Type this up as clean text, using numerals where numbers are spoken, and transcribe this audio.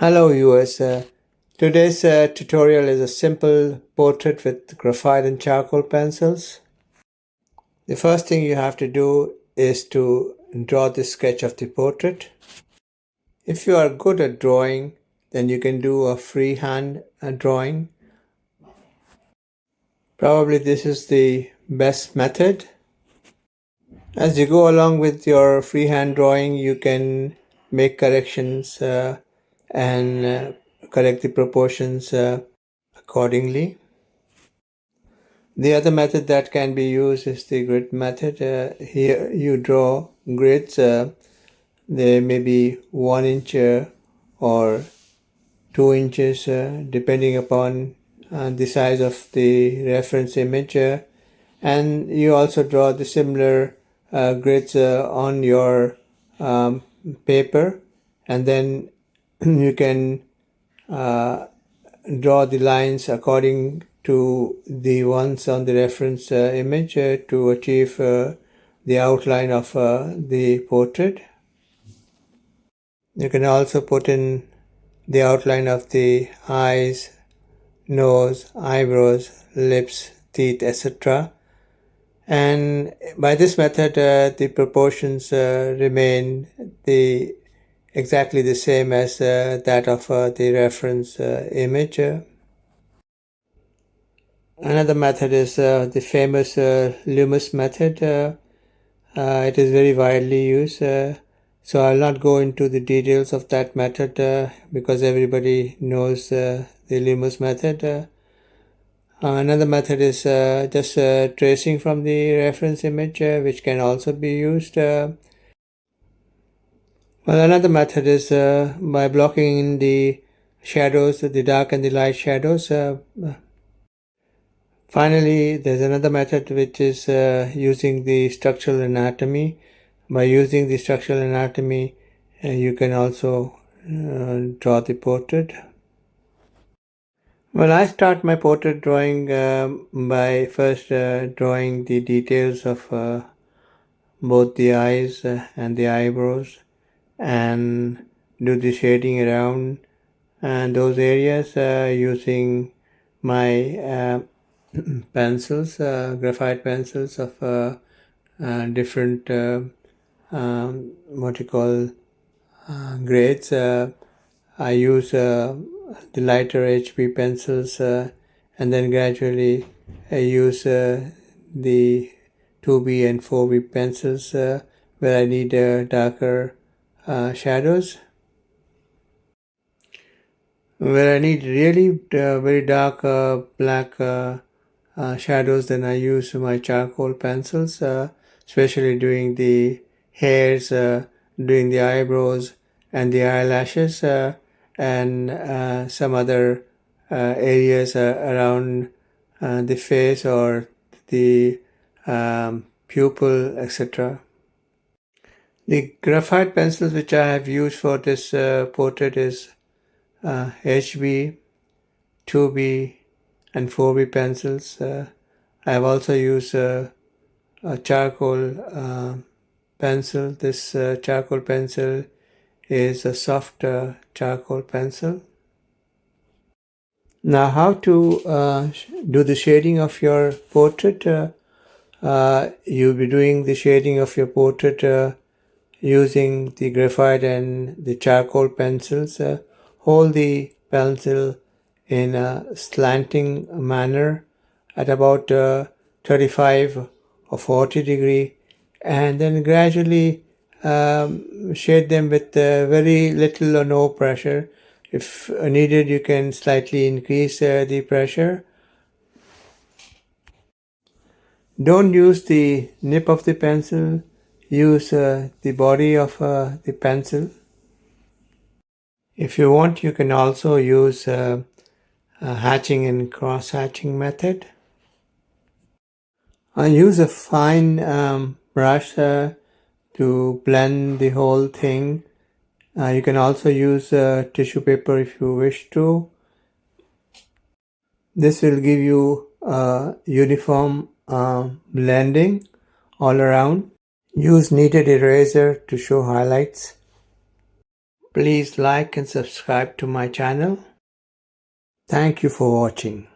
Hello viewers, today's tutorial is a simple portrait with graphite and charcoal pencils. The first thing you have to do is to draw the sketch of the portrait. If you are good at drawing, then you can do a freehand drawing. Probably this is the best method. As you go along with your freehand drawing, you can make corrections and correct the proportions accordingly. The other method that can be used is the grid method. Here you draw grids. They may be 1 inch or 2 inches depending upon the size of the reference image. And you also draw the similar grids on your paper, and then you can draw the lines according to the ones on the reference image to achieve the outline of the portrait. You can also put in the outline of the eyes, nose, eyebrows, lips, teeth, etc. And by this method, the proportions remain exactly the same as that of the reference image. Another method is the famous Loomis method. It is very widely used. So I'll not go into the details of that method because everybody knows the Loomis method. Another method is just tracing from the reference image, which can also be used. Another method is by blocking in the shadows, the dark and the light shadows. Finally, there's another method which is using the structural anatomy. By using the structural anatomy, you can also draw the portrait. Well, I start my portrait drawing by first drawing the details of both the eyes and the eyebrows, and do the shading around those areas using my pencils, graphite pencils of different what you call grades. I use the lighter HB pencils and then gradually I use the 2B and 4B pencils where I need darker shadows. Where I need really very dark black shadows, then I use my charcoal pencils, especially doing the hairs, doing the eyebrows and the eyelashes, and some other areas around the face or the pupil, etc. The graphite pencils which I have used for this portrait is HB, 2B and 4B pencils. I have also used a charcoal pencil. This charcoal pencil is a soft charcoal pencil. Now, how to do the shading of your portrait? You'll be doing the shading of your portrait using the graphite and the charcoal pencils. Hold the pencil in a slanting manner at about 35 or 40 degree, and then gradually shade them with very little or no pressure. If needed, you can slightly increase the pressure. Don't use the nip of the pencil, use the body of the pencil. If you want, you can also use a hatching and cross-hatching method. I use a fine brush to blend the whole thing. You can also use tissue paper if you wish to. This will give you uniform blending all around. Use kneaded eraser to show highlights. Please like and subscribe to my channel. Thank you for watching.